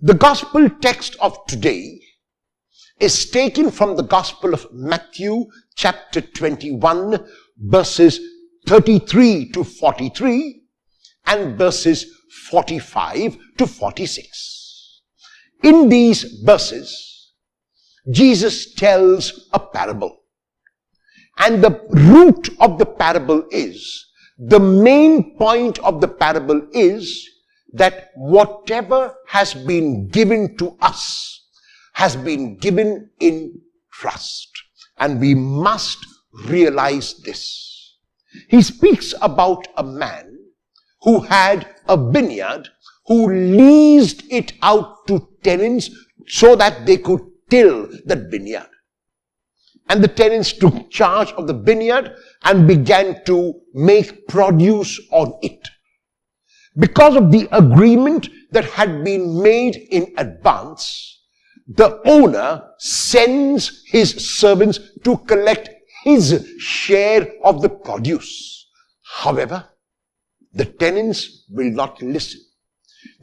The gospel text of today is taken from the Gospel of Matthew chapter 21 verses 33 to 43 and verses 45 to 46. In these verses, Jesus tells a parable. And the root of the parable is, the main point of the parable is that whatever has been given to us has been given in trust. And we must realize this. He speaks about a man who had a vineyard, who leased it out to tenants so that they could till that vineyard. And the tenants took charge of the vineyard and began to make produce on it. Because of the agreement that had been made in advance, the owner sends his servants to collect his share of the produce. However, the tenants will not listen.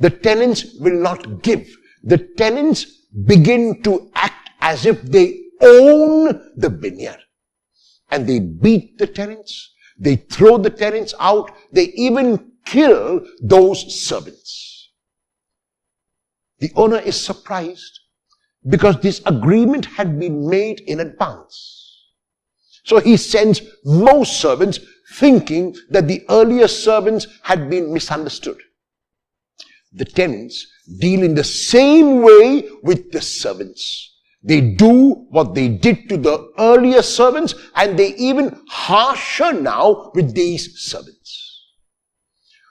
The tenants will not give. The tenants begin to act as if they own the vineyard. And they beat the tenants. They throw the tenants out. They even kill those servants. The owner is surprised because this agreement had been made in advance. So he sends more servants, thinking that the earlier servants had been misunderstood. The tenants deal in the same way with the servants. They do what they did to the earlier servants, and they even harsher now with these servants.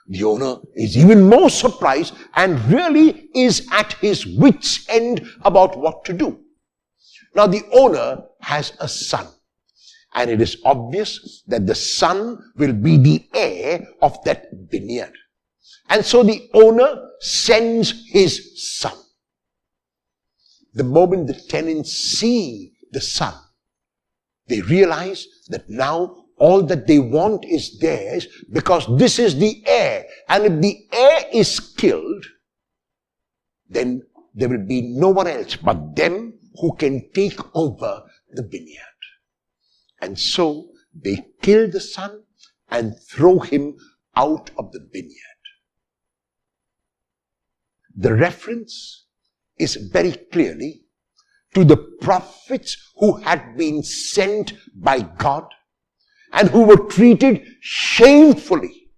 The owner is even more surprised and really is at his wit's end about what to do. Now the owner has a son, and it is obvious that the son will be the heir of that vineyard. And so the owner sends his son. The moment the tenants see the son, they realize that now all that they want is theirs because this is the heir. And if the heir is killed, then there will be no one else but them who can take over the vineyard. And so they kill the son and throw him out of the vineyard. The reference is very clearly to the prophets who had been sent by God and who were treated shamefully.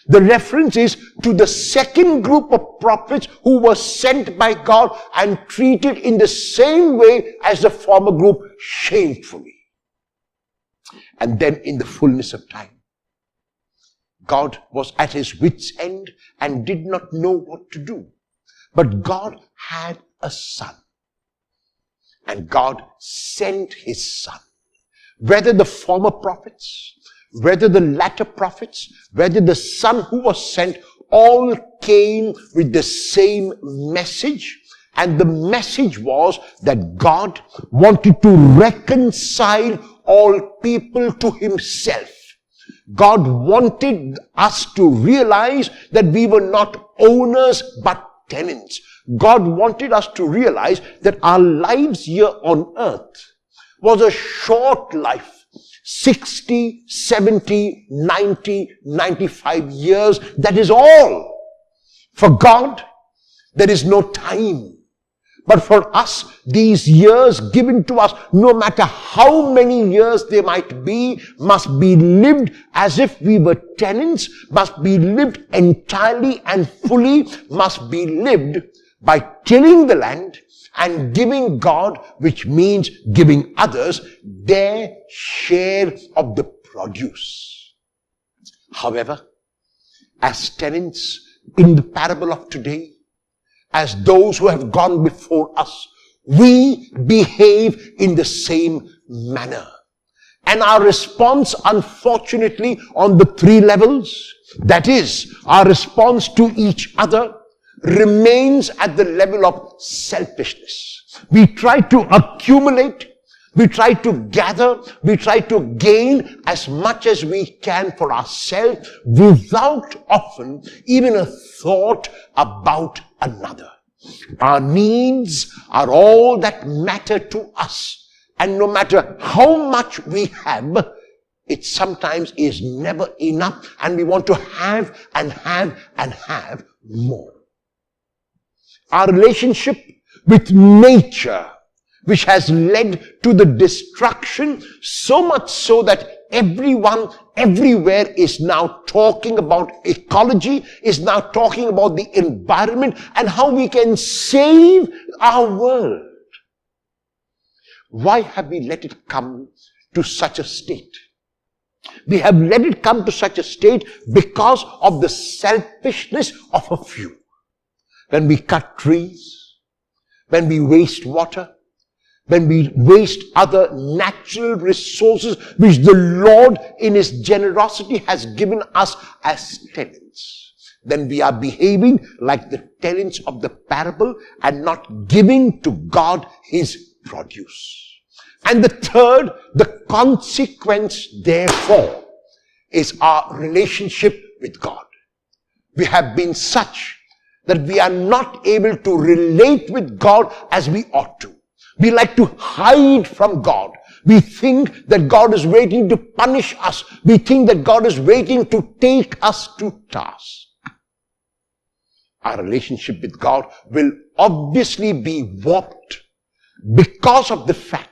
The reference is to the second group of prophets who were sent by God and treated in the same way as the former group, shamefully. And then in the fullness of time, God was at his wit's end and did not know what to do. But God had a son. And God sent his son. Whether the former prophets, whether the latter prophets, whether the son who was sent, all came with the same message. And the message was that God wanted to reconcile all people to himself. God wanted us to realize that we were not owners but tenants. God wanted us to realize that our lives here on earth was a short life. 60, 70, 90, 95 years. That is all. For God, there is no time. But for us, these years given to us, no matter how many years they might be, must be lived as if we were tenants, must be lived entirely and fully, must be lived by tilling the land and giving God, which means giving others, their share of the produce. However, as tenants in the parable of today, as those who have gone before us, we behave in the same manner. And our response, unfortunately, on the three levels, that is, our response to each other, remains at the level of selfishness. We try to accumulate, we try to gather, we try to gain as much as we can for ourselves without often even a thought about another. Our needs are all that matter to us. And no matter how much we have, it sometimes is never enough, and we want to have and have and have more. Our relationship with nature, which has led to the destruction, so much so that everyone, everywhere is now talking about ecology, is now talking about the environment and how we can save our world. Why have we let it come to such a state? We have let it come to such a state because of the selfishness of a few. When we cut trees, when we waste water, when we waste other natural resources which the Lord in His generosity has given us as tenants, then we are behaving like the tenants of the parable and not giving to God His produce. And the third, the consequence therefore, is our relationship with God. We have been such that we are not able to relate with God as we ought to. We like to hide from God. We think that God is waiting to punish us. We think that God is waiting to take us to task. Our relationship with God will obviously be warped because of the fact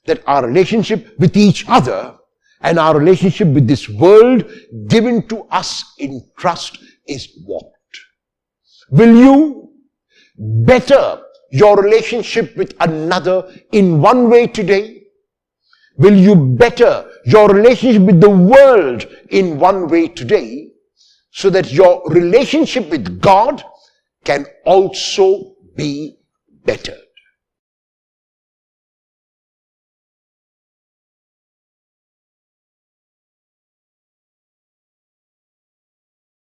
that our relationship with each other and our relationship with this world given to us in trust is warped. Will you better your relationship with another in one way today? Will you better your relationship with the world in one way today, so that your relationship with God can also be better?